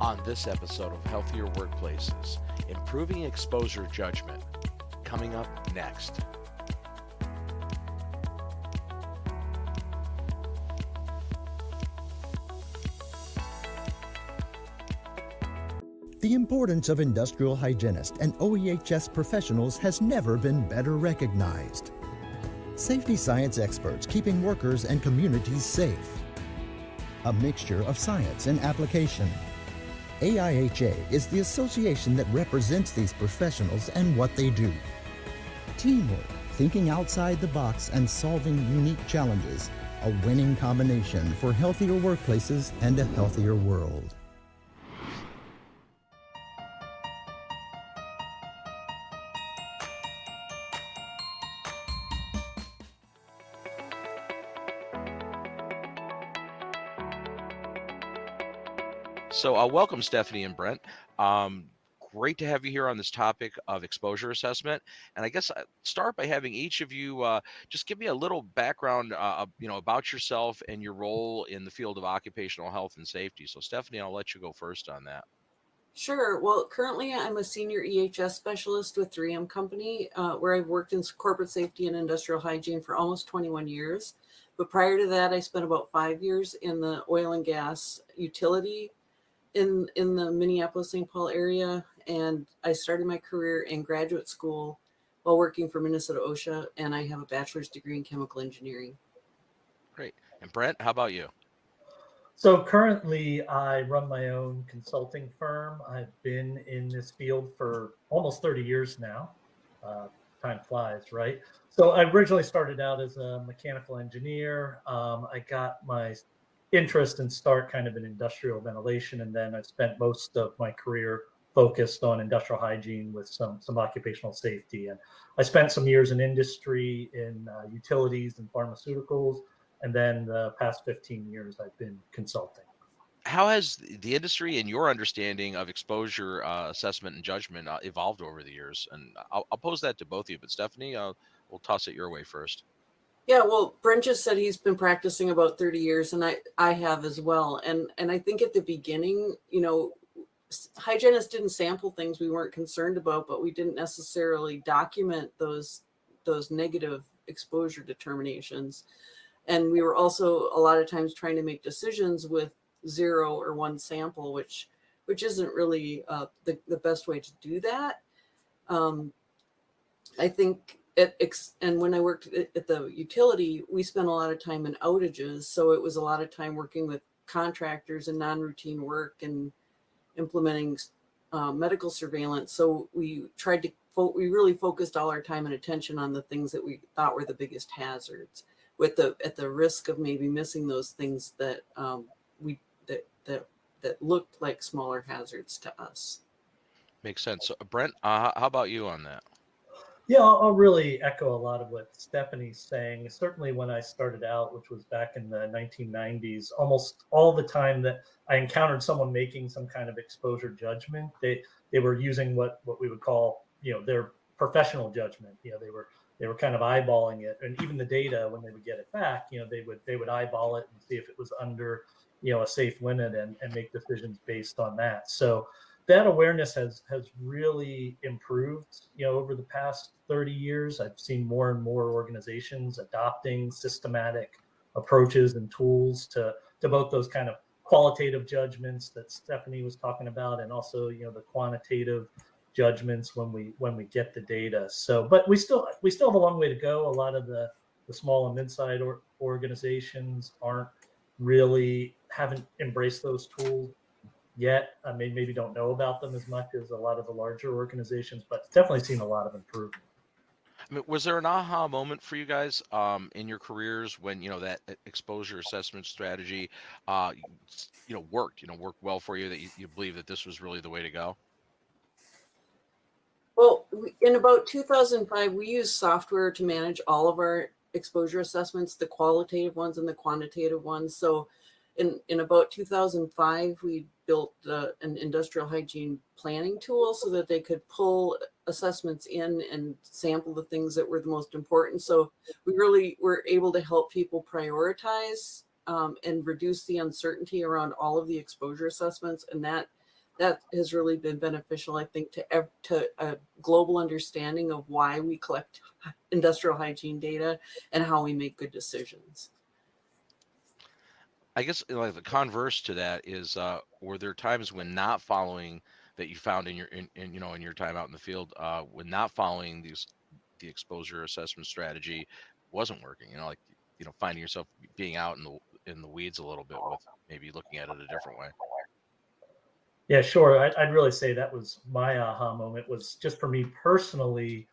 On this episode of Healthier Workplaces, improving exposure judgment. Coming up next. The importance of industrial hygienists and OEHS professionals has never been better recognized. Safety science experts keeping workers and communities safe. A mixture of science and application. AIHA is the association that represents these professionals and what they do. Teamwork, thinking outside the box and solving unique challenges, a winning combination for healthier workplaces and a healthier world. So welcome, Stephanie and Brent. Great to have you here on this topic of exposure assessment. And I guess I'll start by having each of you just give me a little background about yourself and your role in the field of occupational health and safety. So Stephanie, I'll let you go first on that. Sure. Well, currently I'm a senior EHS specialist with 3M Company, where I've worked in corporate safety and industrial hygiene for almost 21 years. But prior to that, I spent about 5 years in the oil and gas utility in the Minneapolis-St. Paul area. And I started my career in graduate school while working for Minnesota OSHA, and I have a bachelor's degree in chemical engineering. Great. And Brent, how about you? So currently I run my own consulting firm. I've been in this field for almost 30 years now. Time flies, right? So I originally started out as a mechanical engineer. I got my interest and start kind of in industrial ventilation, and then I spent most of my career focused on industrial hygiene with some occupational safety. And I spent some years in industry in utilities and pharmaceuticals, and then the past 15 years I've been consulting. How has the industry and your understanding of exposure assessment and judgment evolved over the years? And I'll pose that to both of you, but Stephanie, we'll toss it your way first. Yeah, well, Brent just said he's been practicing about 30 years, and I have as well. And I think at the beginning, hygienists didn't sample things we weren't concerned about, but we didn't necessarily document those negative exposure determinations. And we were also a lot of times trying to make decisions with 0 or 1 sample, which isn't really the best way to do that. I think and when I worked at the utility, we spent a lot of time in outages. So it was a lot of time working with contractors and non-routine work and implementing medical surveillance. So we really focused all our time and attention on the things that we thought were the biggest hazards, at the risk of maybe missing those things that that looked like smaller hazards to us. Makes sense. So, Brent, how about you on that? Yeah, I'll really echo a lot of what Stephanie's saying. Certainly when I started out, which was back in the 1990s, almost all the time that I encountered someone making some kind of exposure judgment, they were using what we would call, their professional judgment. They were kind of eyeballing it, and even the data when they would get it back, they would eyeball it and see if it was under, a safe limit and make decisions based on that. So that awareness has really improved, over the past 30 years. I've seen more and more organizations adopting systematic approaches and tools to both those kind of qualitative judgments that Stephanie was talking about, and also, the quantitative judgments when we get the data. So, but we still have a long way to go. A lot of the small and mid-sized organizations haven't embraced those tools yet. I mean, maybe don't know about them as much as a lot of the larger organizations, but definitely seen a lot of improvement. I mean, was there an aha moment for you guys in your careers when that exposure assessment strategy worked well for you, that you believe that this was really the way to go? Well, in about 2005, we used software to manage all of our exposure assessments, the qualitative ones and the quantitative ones. So in about 2005, we built an industrial hygiene planning tool so that they could pull assessments in and sample the things that were the most important. So we really were able to help people prioritize and reduce the uncertainty around all of the exposure assessments. And that that has really been beneficial, I think, to a global understanding of why we collect industrial hygiene data and how we make good decisions. I guess like the converse to that is, were there times when not following that you found in in your time out in the field, when not following the exposure assessment strategy wasn't working? Like finding yourself being out in the weeds a little bit with maybe looking at it a different way. Yeah, sure. I'd really say that was my aha moment, was just for me personally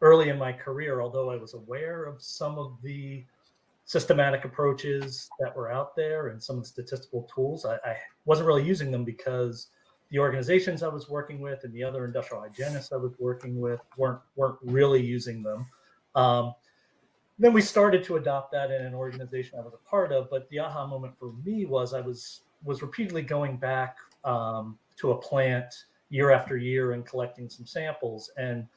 early in my career, although I was aware of some of the systematic approaches that were out there and some of the statistical tools, I wasn't really using them because the organizations I was working with and the other industrial hygienists I was working with weren't really using them. Then we started to adopt that in an organization I was a part of. But the aha moment for me was I was repeatedly going back to a plant year after year and collecting some samples. And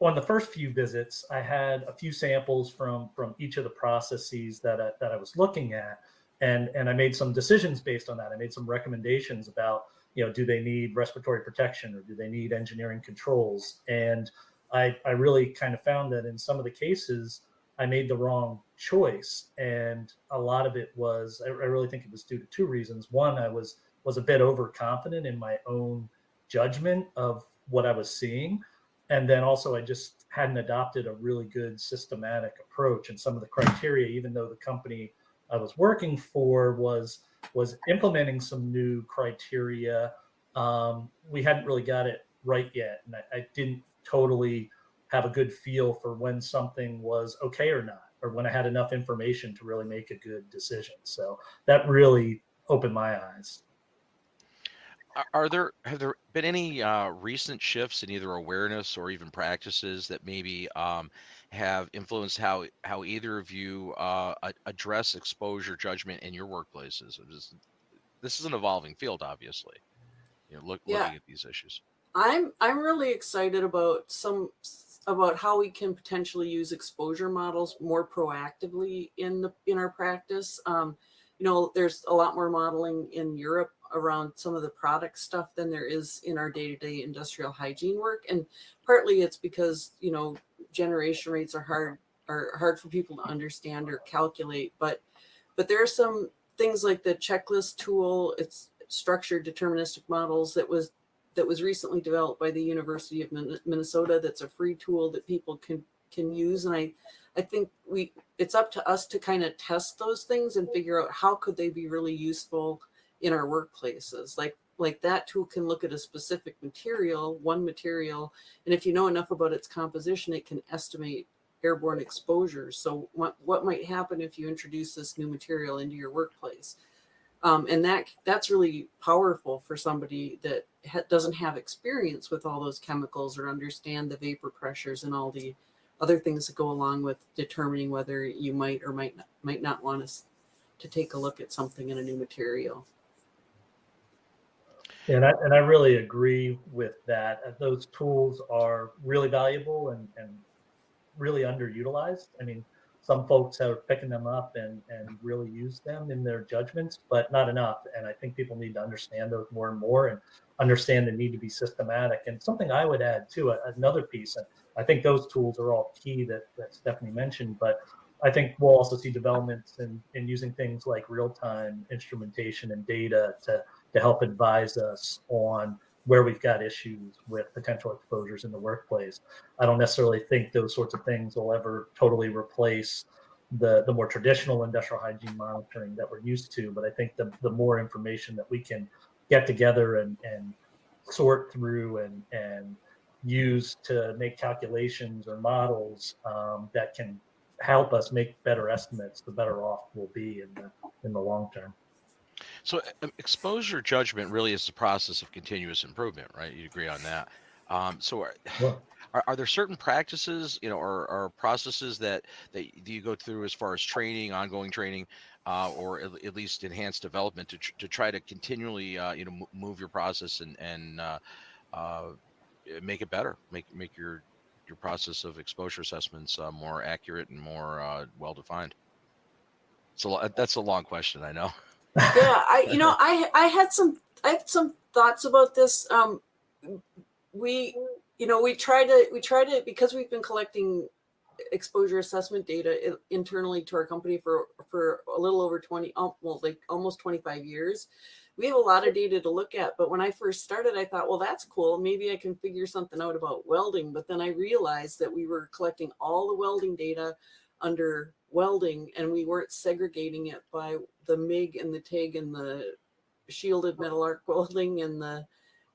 on the first few visits, I had a few samples from each of the processes that I was looking at, and I made some decisions based on that. I made some recommendations about do they need respiratory protection or do they need engineering controls, and I really kind of found that in some of the cases I made the wrong choice. And a lot of it was, I really think it was due to two reasons. One, I was a bit overconfident in my own judgment of what I was seeing. And then also I just hadn't adopted a really good systematic approach. And some of the criteria, even though the company I was working for was implementing some new criteria, we hadn't really got it right yet. And I didn't totally have a good feel for when something was okay or not, or when I had enough information to really make a good decision. So that really opened my eyes. Have there been any recent shifts in either awareness or even practices that maybe have influenced how either of you address exposure judgment in your workplaces? This is an evolving field, obviously. Looking at these issues. I'm really excited about how we can potentially use exposure models more proactively in our practice. There's a lot more modeling in Europe around some of the product stuff than there is in our day-to-day industrial hygiene work, and partly it's because generation rates are hard for people to understand or calculate. But there are some things like the checklist tool. It's structured deterministic models that was recently developed by the University of Minnesota. That's a free tool that people can use, and I think it's up to us to kind of test those things and figure out how could they be really useful in our workplaces. Like that tool can look at a specific one material, and if you know enough about its composition, it can estimate airborne exposures. So what might happen if you introduce this new material into your workplace? And that's really powerful for somebody that doesn't have experience with all those chemicals or understand the vapor pressures and all the other things that go along with determining whether you might or might not want us to take a look at something in a new material. And I really agree with that. Those tools are really valuable and really underutilized. I mean, some folks are picking them up and really use them in their judgments, but not enough. And I think people need to understand those more and more and understand the need to be systematic. And something I would add too, another piece, and I think those tools are all key that Stephanie mentioned, but I think we'll also see developments in using things like real-time instrumentation and data to help advise us on where we've got issues with potential exposures in the workplace. I don't necessarily think those sorts of things will ever totally replace the more traditional industrial hygiene monitoring that we're used to, but I think the more information that we can get together and sort through and use to make calculations or models that can help us make better estimates, the better off we'll be in the long term. So exposure judgment really is the process of continuous improvement, right? You agree on that. So are there certain practices, or processes that you go through as far as training, ongoing training, or at least enhanced development to try to continually, move your process and make it better, make your process of exposure assessments more accurate and more well-defined? So that's a long question, I know. Yeah, I had some thoughts about this. We we try to, because we've been collecting exposure assessment data internally to our company for a little over 20, well, like almost 25 years. We have a lot of data to look at, but when I first started, I thought, well, that's cool. Maybe I can figure something out about welding. But then I realized that we were collecting all the welding data under welding, and we weren't segregating it by the MIG and the TIG and the shielded metal arc welding and the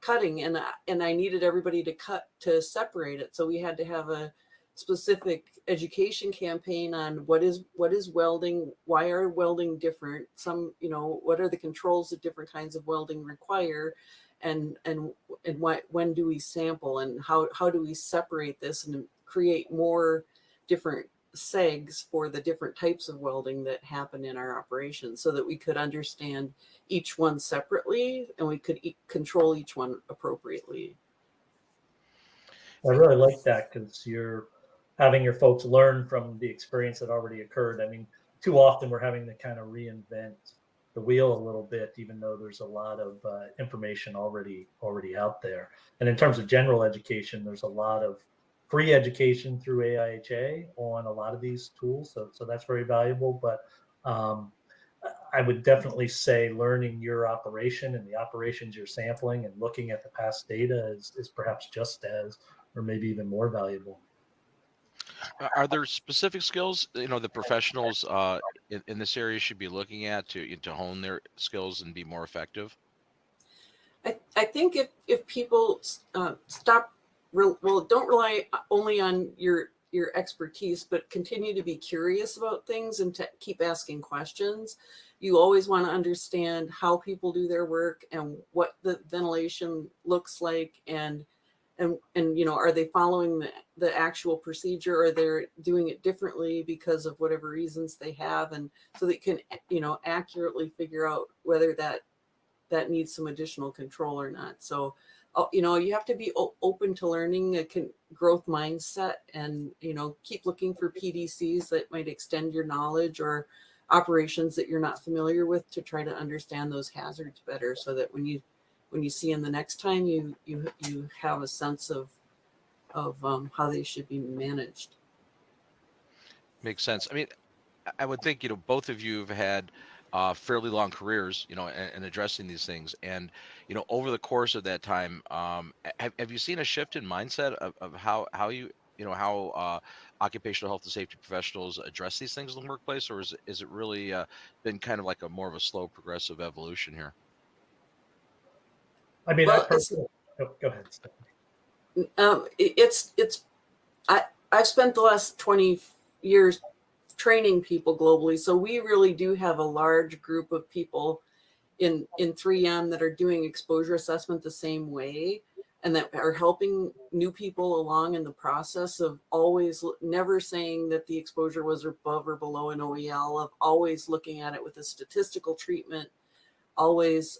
cutting. And I needed everybody to separate it. So we had to have a specific education campaign on what is welding, why are welding different, what are the controls that different kinds of welding require, and when do we sample, and how do we separate this and create more different segs for the different types of welding that happen in our operations, so that we could understand each one separately and we could control each one appropriately. I really like that, because you're having your folks learn from the experience that already occurred. I mean, too often we're having to kind of reinvent the wheel a little bit, even though there's a lot of information already out there. And in terms of general education, there's a lot of free education through AIHA on a lot of these tools. So that's very valuable. But I would definitely say learning your operation and the operations you're sampling and looking at the past data is perhaps just as, or maybe even more valuable. Are there specific skills, the professionals in this area should be looking at to hone their skills and be more effective? I think if people don't rely only on your expertise, but continue to be curious about things and to keep asking questions. You always want to understand how people do their work and what the ventilation looks like, and are they following the actual procedure, or they're doing it differently because of whatever reasons they have, and so they can accurately figure out whether that needs some additional control or not. So you have to be open to learning, a growth mindset, and keep looking for PDCs that might extend your knowledge, or operations that you're not familiar with, to try to understand those hazards better, so that when you see them the next time, you have a sense of how they should be managed. Makes sense. I mean, I would think, both of you have had fairly long careers, in addressing these things. And, over the course of that time, have you seen a shift in mindset of how you, how occupational health and safety professionals address these things in the workplace? Or is it really been kind of like a more of a slow progressive evolution here? I mean, Well, go ahead, Stephanie. I've spent the last 20 years training people globally, so we really do have a large group of people in 3M that are doing exposure assessment the same way, and that are helping new people along in the process of always never saying that the exposure was above or below an OEL, of always looking at it with a statistical treatment, always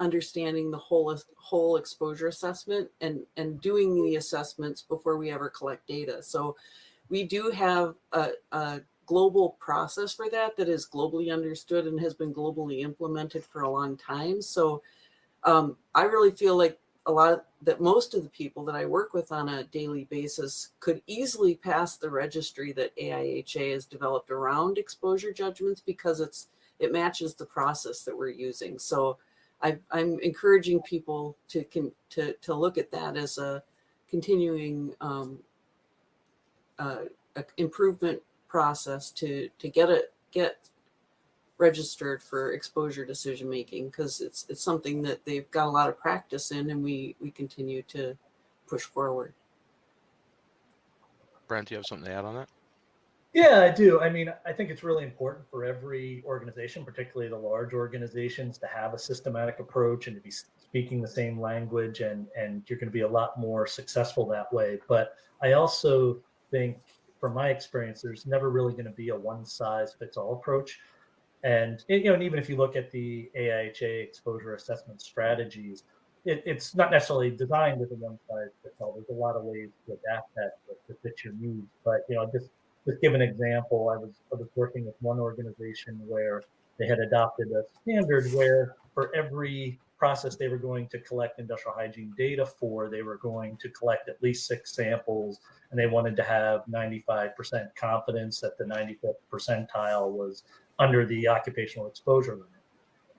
understanding the whole exposure assessment, and doing the assessments before we ever collect data. So we do have a global process for that is globally understood and has been globally implemented for a long time. So I really feel like that most of the people that I work with on a daily basis could easily pass the registry that AIHA has developed around exposure judgments, because it matches the process that we're using. So I'm encouraging people to look at that as a continuing improvement process to get registered for exposure decision making, because it's something that they've got a lot of practice in, and we continue to push forward. Brent, do you have something to add on that? Yeah, I do. I mean, I think it's really important for every organization, particularly the large organizations, to have a systematic approach and to be speaking the same language, and you're going to be a lot more successful that way. But I also think, from my experience, there's never really going to be a one-size-fits-all approach. And and even if you look at the AIHA exposure assessment strategies, it's not necessarily designed as a one-size-fits-all. There's a lot of ways to adapt that to fit your needs. But just give an example. I was working with one organization where they had adopted a standard where for every process they were going to collect industrial hygiene data for, they were going to collect at least 6 samples, and they wanted to have 95% confidence that the 95th percentile was under the occupational exposure limit.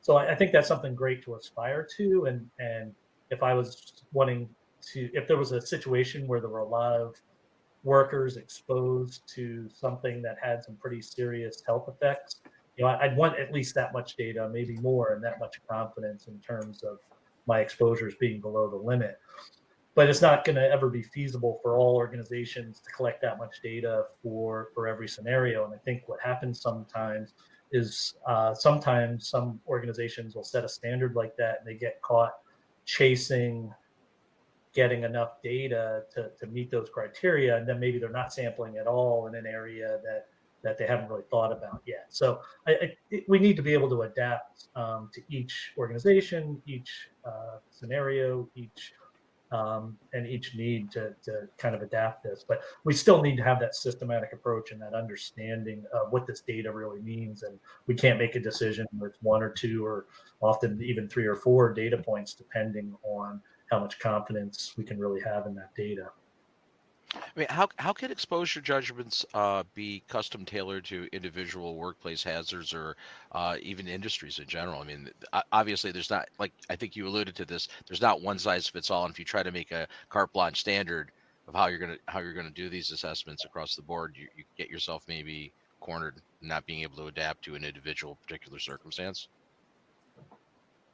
So I think that's something great to aspire to. And if I was wanting to, if there was a situation where there were a lot of workers exposed to something that had some pretty serious health effects, I'd want at least that much data, maybe more, and that much confidence in terms of my exposures being below the limit. But it's not going to ever be feasible for all organizations to collect that much data for every scenario. And I think what happens sometimes is sometimes some organizations will set a standard like that, and they get caught chasing getting enough data to meet those criteria, and then maybe they're not sampling at all in an area that they haven't really thought about yet. So we need to be able to adapt to each organization, each scenario, and each need to kind of adapt this. But we still need to have that systematic approach and that understanding of what this data really means. And we can't make a decision with 1 or 2 or often even 3 or 4 data points, depending on how much confidence we can really have in that data. I mean, how can exposure judgments be custom tailored to individual workplace hazards or even industries in general? I mean, obviously, there's not, like I think you alluded to this. There's not one size fits all, and if you try to make a carte blanche standard of how you're gonna do these assessments across the board, you get yourself maybe cornered, not being able to adapt to an individual particular circumstance.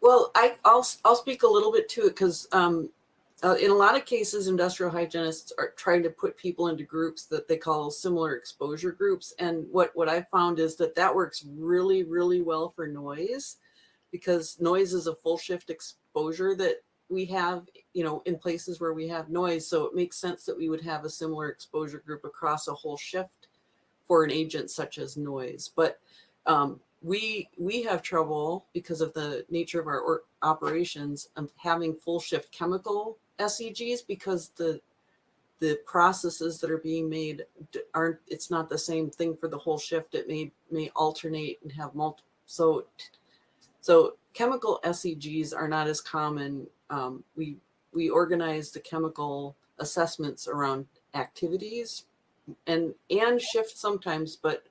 Well, I'll speak a little bit to it because in a lot of cases, industrial hygienists are trying to put people into groups that they call similar exposure groups. And what I found is that works really, really well for noise, because noise is a full shift exposure that we have, in places where we have noise. So it makes sense that we would have a similar exposure group across a whole shift for an agent such as noise. But we have trouble because of the nature of our operations of having full shift chemical SEGs, because the processes that are being made it's not the same thing for the whole shift. It may alternate and have multiple. So chemical SEGs are not as common. We organize the chemical assessments around activities and shift sometimes, but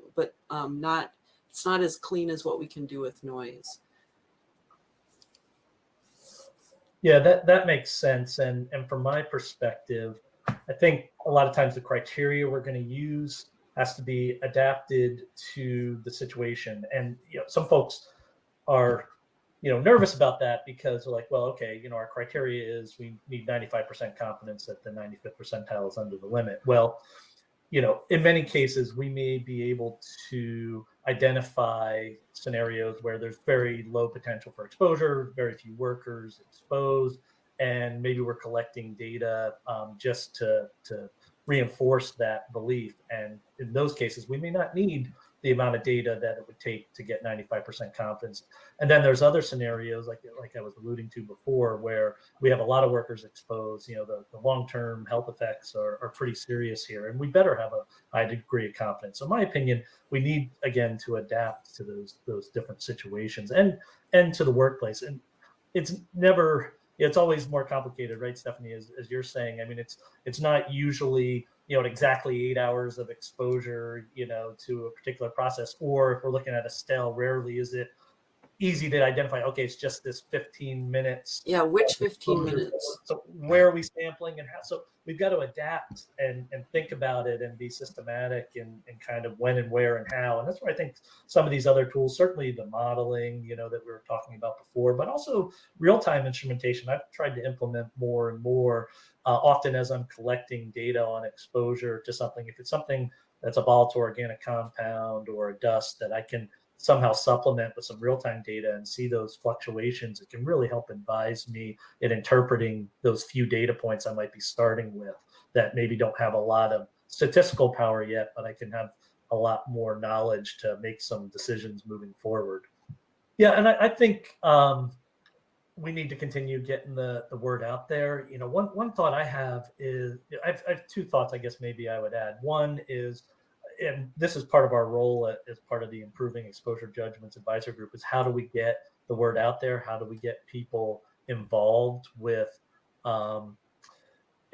not. It's not as clean as what we can do with noise. Yeah, that makes sense. And from my perspective, I think a lot of times the criteria we're going to use has to be adapted to the situation. And some folks are nervous about that because they're like, well, okay, our criteria is we need 95% confidence that the 95th percentile is under the limit. Well, in many cases, we may be able to identify scenarios where there's very low potential for exposure, very few workers exposed, and maybe we're collecting data just to reinforce that belief. And in those cases, we may not need the amount of data that it would take to get 95% confidence. And then there's other scenarios like I was alluding to before, where we have a lot of workers exposed. The long-term health effects are pretty serious here, and we better have a high degree of confidence. So in my opinion, we need, again, to adapt to those different situations and to the workplace. And it's always more complicated, right, Stephanie, as you're saying. I mean, it's not usually exactly 8 hours of exposure to a particular process, or if we're looking at a stale, rarely is it easy to identify, okay, it's just this 15 minutes. Yeah, which 15 minutes? So where are we sampling and how? So we've got to adapt and think about it and be systematic and kind of when and where and how. And that's where I think some of these other tools, certainly the modeling, that we were talking about before, but also real-time instrumentation, I've tried to implement more and more often as I'm collecting data on exposure to something. If it's something that's a volatile organic compound or a dust that I can somehow supplement with some real-time data and see those fluctuations, it can really help advise me in interpreting those few data points I might be starting with that maybe don't have a lot of statistical power yet, but I can have a lot more knowledge to make some decisions moving forward. Yeah, and I think we need to continue getting the word out there. One thought I have is, I have 2 thoughts, I guess maybe I would add. One is, and this is part of our role as part of the Improving Exposure Judgments Advisory Group, is how do we get the word out there? How do we get people involved with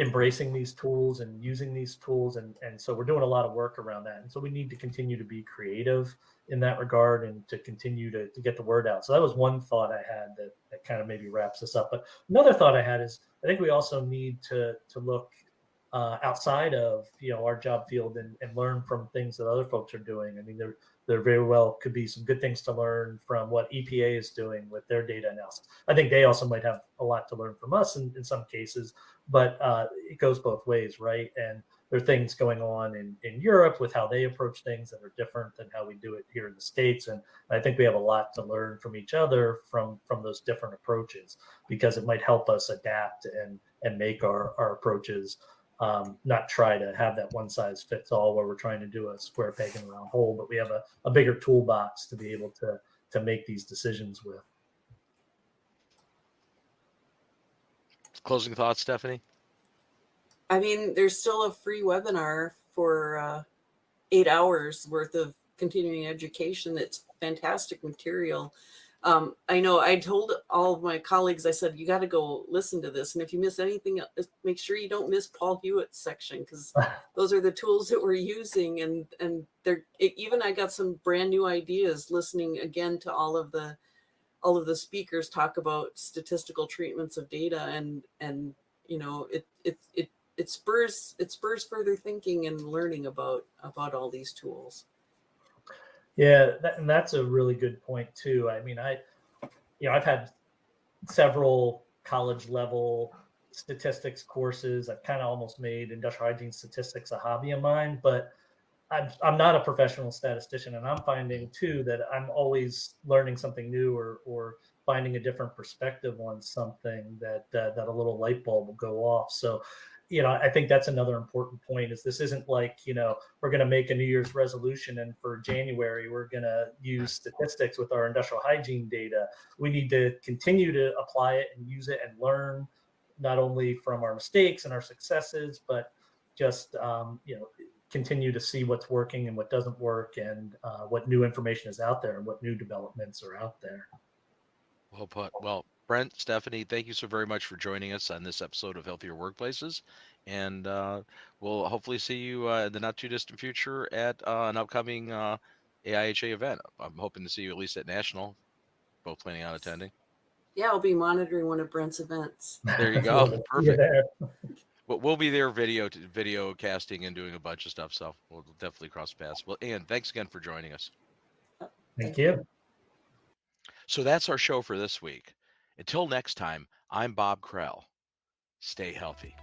embracing these tools and using these tools? And so we're doing a lot of work around that. And so we need to continue to be creative in that regard and to continue to get the word out. So that was one thought I had that kind of maybe wraps this up. But another thought I had is I think we also need to look outside of our job field and learn from things that other folks are doing. I mean, there very well could be some good things to learn from what EPA is doing with their data analysis. I think they also might have a lot to learn from us in some cases, but it goes both ways, right? And there are things going on in Europe with how they approach things that are different than how we do it here in the States. And I think we have a lot to learn from each other from those different approaches, because it might help us adapt and make our approaches not try to have that one size fits all where we're trying to do a square peg in a round hole, but we have a bigger toolbox to be able to make these decisions with. Closing thoughts, Stephanie? I mean, there's still a free webinar for 8 hours worth of continuing education. That's fantastic material. I know I told all of my colleagues, I said, you got to go listen to this. And if you miss anything, make sure you don't miss Paul Hewitt's section, because those are the tools that we're using. And even I got some brand new ideas listening again to all of the speakers talk about statistical treatments of data, and it spurs further thinking and learning about all these tools. Yeah, and that's a really good point too. I mean, I've had several college level statistics courses. I've kind of almost made industrial hygiene statistics a hobby of mine, but I'm not a professional statistician, and I'm finding too that I'm always learning something new or finding a different perspective on something that a little light bulb will go off. So I think that's another important point, is this isn't like, we're going to make a New Year's resolution and for January, we're going to use statistics with our industrial hygiene data. We need to continue to apply it and use it and learn not only from our mistakes and our successes, but just, continue to see what's working and what doesn't work, and what new information is out there and what new developments are out there. Well put. Well, Brent, Stephanie, thank you so very much for joining us on this episode of Healthier Workplaces. And we'll hopefully see you in the not too distant future at an upcoming AIHA event. I'm hoping to see you at least at National, both planning on attending. Yeah, I'll be monitoring one of Brent's events. There you go. Perfect. But we'll be there video casting and doing a bunch of stuff. So we'll definitely cross paths. Well, Ann, thanks again for joining us. Thank you. So that's our show for this week. Until next time, I'm Bob Krell. Stay healthy.